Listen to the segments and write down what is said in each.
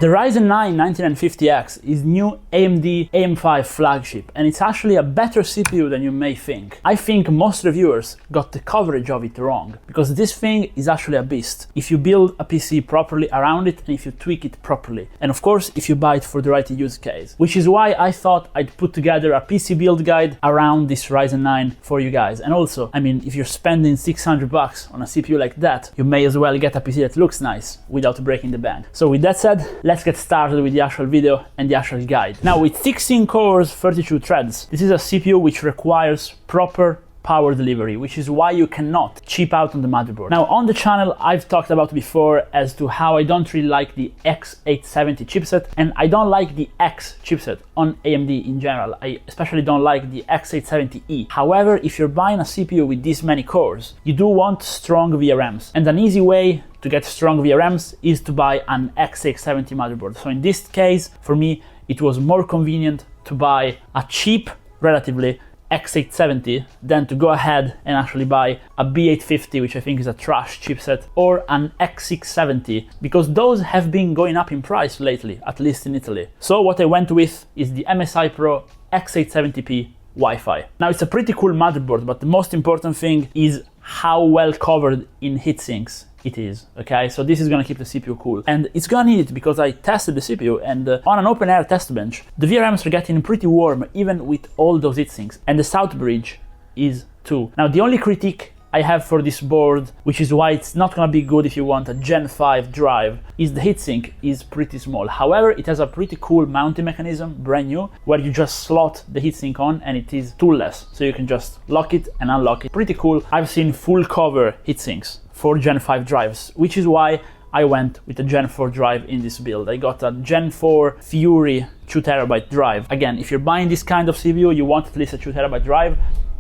The Ryzen 9 9950X is new AMD AM5 flagship, and it's actually a better CPU than you may think. I think most reviewers got the coverage of it wrong, because this thing is actually a beast if you build a PC properly around it and if you tweak it properly. And of course, if you buy it for the right use case. Which is why I thought I'd put together a PC build guide around this Ryzen 9 for you guys. And also, I mean, if you're spending 600 bucks on a CPU like that, you may as well get a PC that looks nice without breaking the bank. So with that said, let's get started with the actual video and the actual guide. Now, with 16 cores, 32 threads, this is a CPU which requires proper power delivery, which is why you cannot cheap out on the motherboard. Now, on the channel, I've talked about before as to how I don't really like the X870 chipset, and I don't like the X chipset on AMD in general. I especially don't like the X870E. However, if you're buying a CPU with this many cores, you do want strong VRMs, and an easy way to get strong VRMs is to buy an X870 motherboard. So in this case, for me, it was more convenient to buy a cheap, relatively, X870 than to go ahead and actually buy a B850, which I think is a trash chipset, or an X670, because those have been going up in price lately, at least in Italy. So what I went with is the MSI Pro X870p Wi-Fi. Now, it's a pretty cool motherboard, but the most important thing is how well covered in heatsinks it is, okay? So this is gonna keep the CPU cool. And it's gonna need it because I tested the CPU, and on an open air test bench, the VRMs are getting pretty warm even with all those heatsinks, and the south bridge is too. Now, the only critique I have for this board, which is why it's not gonna be good if you want a Gen 5 drive, is the heatsink is pretty small. However, it has a pretty cool mounting mechanism, brand new, where you just slot the heatsink on and it is toolless. So you can just lock it and unlock it. Pretty cool. I've seen full cover heatsinks for Gen 5 drives, which is why I went with a Gen 4 drive in this build. I got a Gen 4 Fury 2TB drive. Again, if you're buying this kind of CPU, you want at least a 2TB drive.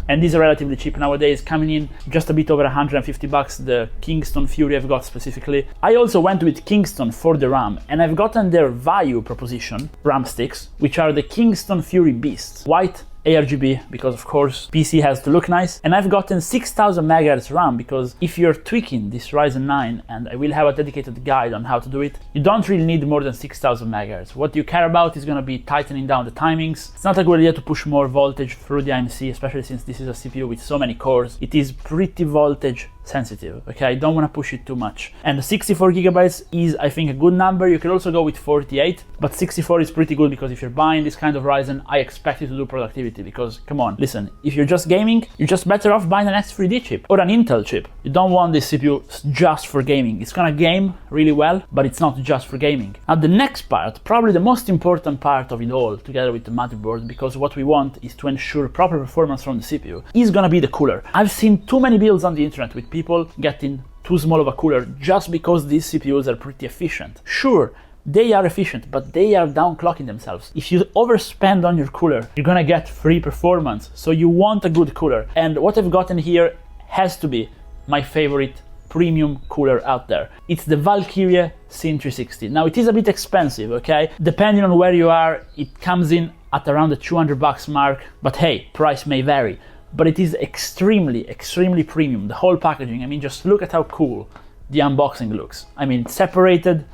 And these are relatively cheap nowadays, coming in just a bit over 150 bucks, the Kingston Fury I've got specifically. I also went with Kingston for the RAM, and I've gotten their value proposition RAM sticks, which are the Kingston Fury Beasts. White ARGB, because of course PC has to look nice, and I've gotten 6000 MHz RAM, because if you're tweaking this Ryzen 9, and I will have a dedicated guide on how to do it, you don't really need more than 6000 MHz. What you care about is going to be tightening down the timings. It's not a good idea to push more voltage through the IMC, especially since this is a CPU with so many cores. It is pretty voltage sensitive, okay? I don't want to push it too much. And the 64 GB is, I think, a good number. You could also go with 48, but 64 is pretty good, because if you're buying this kind of Ryzen, I expect you to do productivity, because come on, listen, if you're just gaming, you're just better off buying an X3D chip or an Intel chip. You don't want this CPU just for gaming. It's gonna game really well, but it's not just for gaming. Now, the next part, probably the most important part of it all, together with the motherboard, because what we want is to ensure proper performance from the CPU, is gonna be the cooler. I've seen too many builds on the internet with people getting too small of a cooler just because these CPUs are pretty efficient. Sure, they are efficient, but they are downclocking themselves. If you overspend on your cooler, you're gonna get free performance. So you want a good cooler. And what I've gotten here has to be my favorite premium cooler out there. It's the Valkyrie Sin360. Now, it is a bit expensive, okay? Depending on where you are, it comes in at around the 200 bucks mark, but hey, price may vary. But it is extremely, extremely premium. The whole packaging, I mean, just look at how cool the unboxing looks. I mean, it's separated,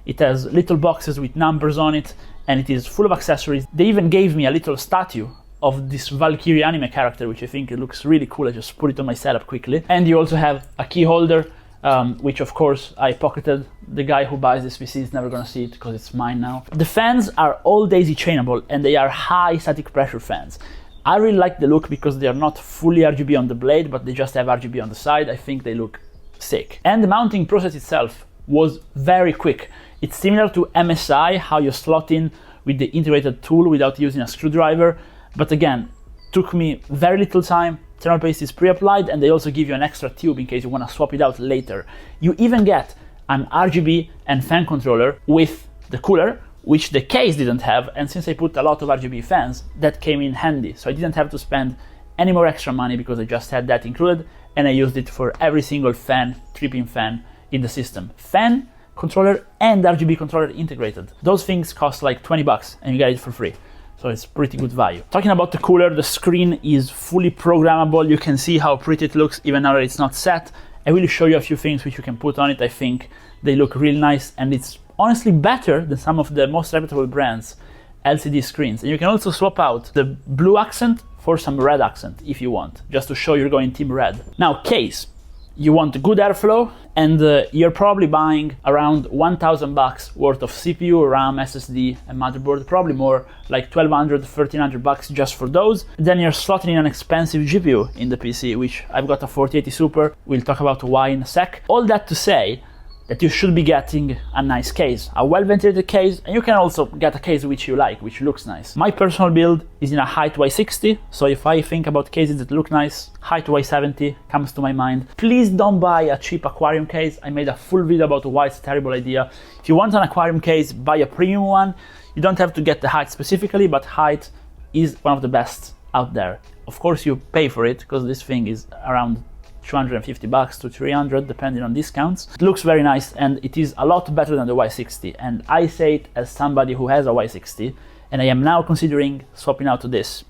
it has little boxes with numbers on it, and it is full of accessories. They even gave me a little statue of this Valkyrie anime character, which I think it looks really cool. I just put it on my setup quickly. And you also have a key holder, which of course I pocketed. The guy who buys this PC is never gonna see it because it's mine now. The fans are all daisy chainable, and they are high static pressure fans. I really like the look because they are not fully RGB on the blade, but they just have RGB on the side. I think they look sick. And the mounting process itself was very quick. It's similar to MSI, how you slot in with the integrated tool without using a screwdriver. But again, took me very little time. Thermal paste is pre-applied, and they also give you an extra tube in case you want to swap it out later. You even get an RGB and fan controller with the cooler, which the case didn't have, and since I put a lot of RGB fans, that came in handy. So I didn't have to spend any more extra money because I just had that included, and I used it for every single fan, 3-pin fan in the system. Fan, controller, and RGB controller integrated. Those things cost like 20 bucks, and you get it for free. So it's pretty good value. Talking about the cooler, the screen is fully programmable. You can see how pretty it looks even now that it's not set. I will show you a few things which you can put on it. I think they look really nice, and it's honestly better than some of the most reputable brands' LCD screens. And you can also swap out the blue accent for some red accent if you want, just to show you're going team red. Now, case. You want good airflow, and you're probably buying around $1,000 worth of CPU, RAM, SSD, and motherboard, probably more, like $1,200, $1,300 just for those. Then you're slotting in an expensive GPU in the PC, which I've got a 4080 Super. We'll talk about why in a sec. All that to say that you should be getting a nice case, a well-ventilated case, and you can also get a case which you like, which looks nice. My personal build is in a Hyte Y70, so if I think about cases that look nice, Hyte Y70 comes to my mind. Please don't buy a cheap aquarium case. I made a full video about why it's a terrible idea. If you want an aquarium case, buy a premium one. You don't have to get the Hyte specifically, but Hyte is one of the best out there. Of course, you pay for it, because this thing is around $250 to $300 depending on discounts. It looks very nice, and it is a lot better than the Y60, and I say it as somebody who has a Y60, and I am now considering swapping out to this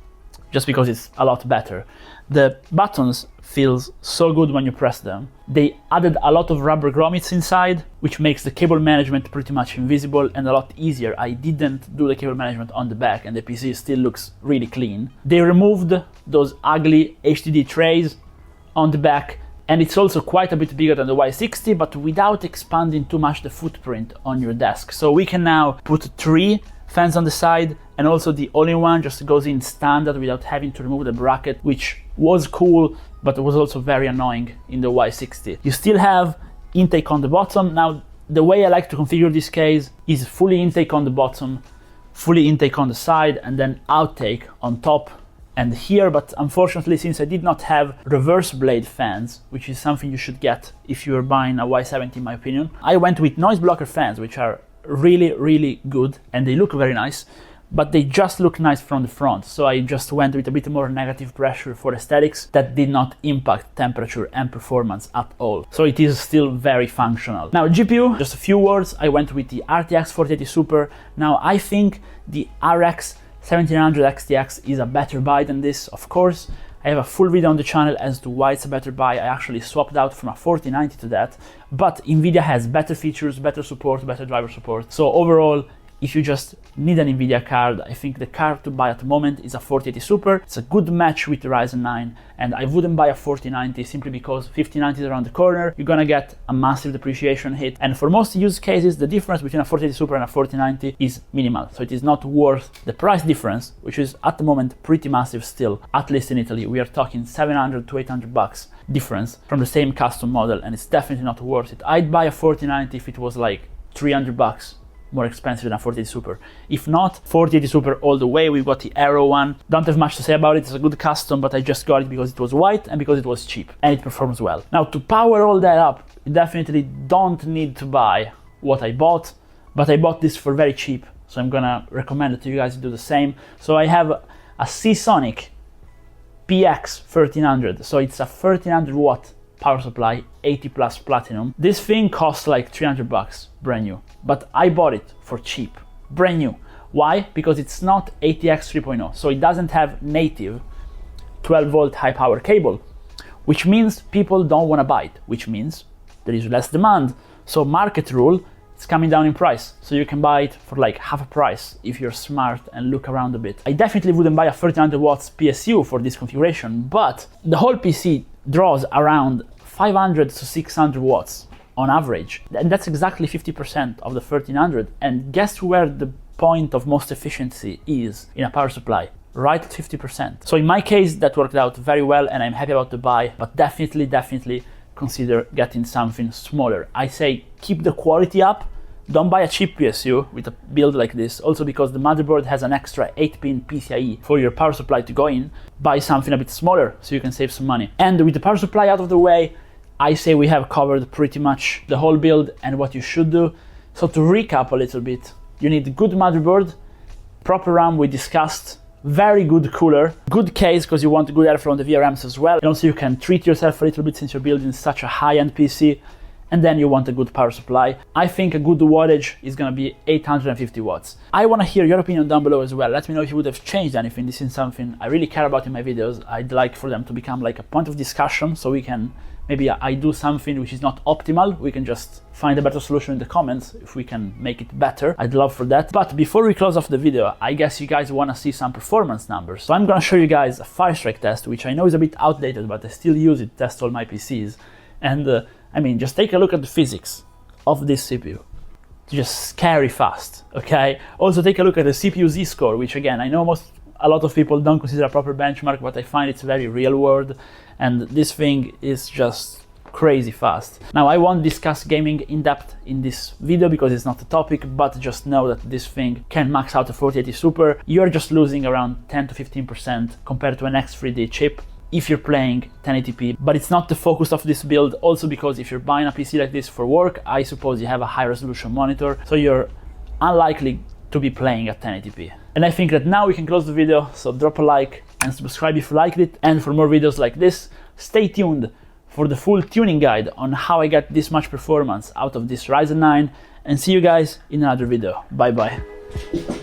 just because it's a lot better. The buttons feels so good when you press them. They added a lot of rubber grommets inside, which makes the cable management pretty much invisible and a lot easier. I didn't do the cable management on the back, and the PC still looks really clean. They removed those ugly HDD trays on the back, and it's also quite a bit bigger than the Y60, but without expanding too much the footprint on your desk. So we can now put 3 fans on the side, and also the all-in-one just goes in standard without having to remove the bracket, which was cool, but it was also very annoying in the Y60. You still have intake on the bottom. Now, the way I like to configure this case is fully intake on the bottom, fully intake on the side, and then outtake on top and here, but unfortunately, since I did not have reverse blade fans, which is something you should get if you're buying a Y70 in my opinion, I went with noise blocker fans, which are really good, and they look very nice, but they just look nice from the front. So I just went with a bit more negative pressure for aesthetics that did not impact temperature and performance at all. So it is still very functional. Now, GPU, just a few words. I went with the RTX 4080 Super. Now, I think the RX 1700 XTX is a better buy than this, of course. I have a full video on the channel as to why it's a better buy. I actually swapped out from a 4090 to that, but NVIDIA has better features, better support, better driver support. So overall, if you just need an NVIDIA card, I think the card to buy at the moment is a 4080 Super. It's a good match with the Ryzen 9, and I wouldn't buy a 4090 simply because 5090 is around the corner. You're gonna get a massive depreciation hit, and for most use cases, the difference between a 4080 Super and a 4090 is minimal. So it is not worth the price difference, which is at the moment pretty massive still. At least in Italy, we are talking $700 to $800 difference from the same custom model, and it's definitely not worth it. I'd buy a 4090 if it was like $300 more expensive than a 4080 Super. If not, 4080 Super all the way. We've got the AIO one. Don't have much to say about it. It's a good custom, but I just got it because it was white and because it was cheap and it performs well. Now, to power all that up, you definitely don't need to buy what I bought, but I bought this for very cheap, so I'm gonna recommend it to you guys to do the same. So I have a Seasonic PX 1300. So it's a 1300 watt power supply, 80 plus platinum. This thing costs like $300 brand new, but I bought it for cheap, brand new. Why? Because it's not ATX 3.0, so it doesn't have native 12 volt high power cable, which means people don't want to buy it, which means there is less demand. So market rule, it's coming down in price, so you can buy it for like half a price if you're smart and look around a bit. I definitely wouldn't buy a 1300 watts PSU for this configuration, but the whole PC draws around 500 to 600 watts on average, and that's exactly 50% of the 1300. And guess where the point of most efficiency is in a power supply? Right at 50%. So in my case, that worked out very well, and I'm happy about the buy, but definitely consider getting something smaller. I say keep the quality up. Don't buy a cheap PSU with a build like this, also because the motherboard has an extra 8-pin PCIe for your power supply to go in. Buy something a bit smaller so you can save some money. And with the power supply out of the way, I say we have covered pretty much the whole build and what you should do. So to recap a little bit, you need a good motherboard, proper RAM we discussed, very good cooler, good case because you want good airflow on the VRMs as well, and also you can treat yourself a little bit since you're building such a high-end PC, and then you want a good power supply. I think a good wattage is gonna be 850 watts. I wanna hear your opinion down below as well. Let me know if you would have changed anything. This is something I really care about in my videos. I'd like for them to become like a point of discussion so we can maybe I do something which is not optimal, we can just find a better solution in the comments if we can make it better. I'd love for that. But before we close off the video, I guess you guys want to see some performance numbers. So I'm gonna show you guys a Firestrike test, which I know is a bit outdated, but I still use it to test all my PCs. And I mean, just take a look at the physics of this CPU. It's just scary fast, okay? Also take a look at the CPU Z-score, which again, I know a lot of people don't consider a proper benchmark, but I find it's very real world, and this thing is just crazy fast. Now, I won't discuss gaming in depth in this video because it's not the topic, but just know that this thing can max out a 4080 Super. You're just losing around 10 to 15% compared to an X3D chip if you're playing 1080p, but it's not the focus of this build. Also because if you're buying a PC like this for work, I suppose you have a high resolution monitor, so you're unlikely to be playing at 1080p. And I think that now we can close the video, so drop a like and subscribe if you liked it. And for more videos like this, stay tuned for the full tuning guide on how I get this much performance out of this Ryzen 9, and see you guys in another video. Bye bye.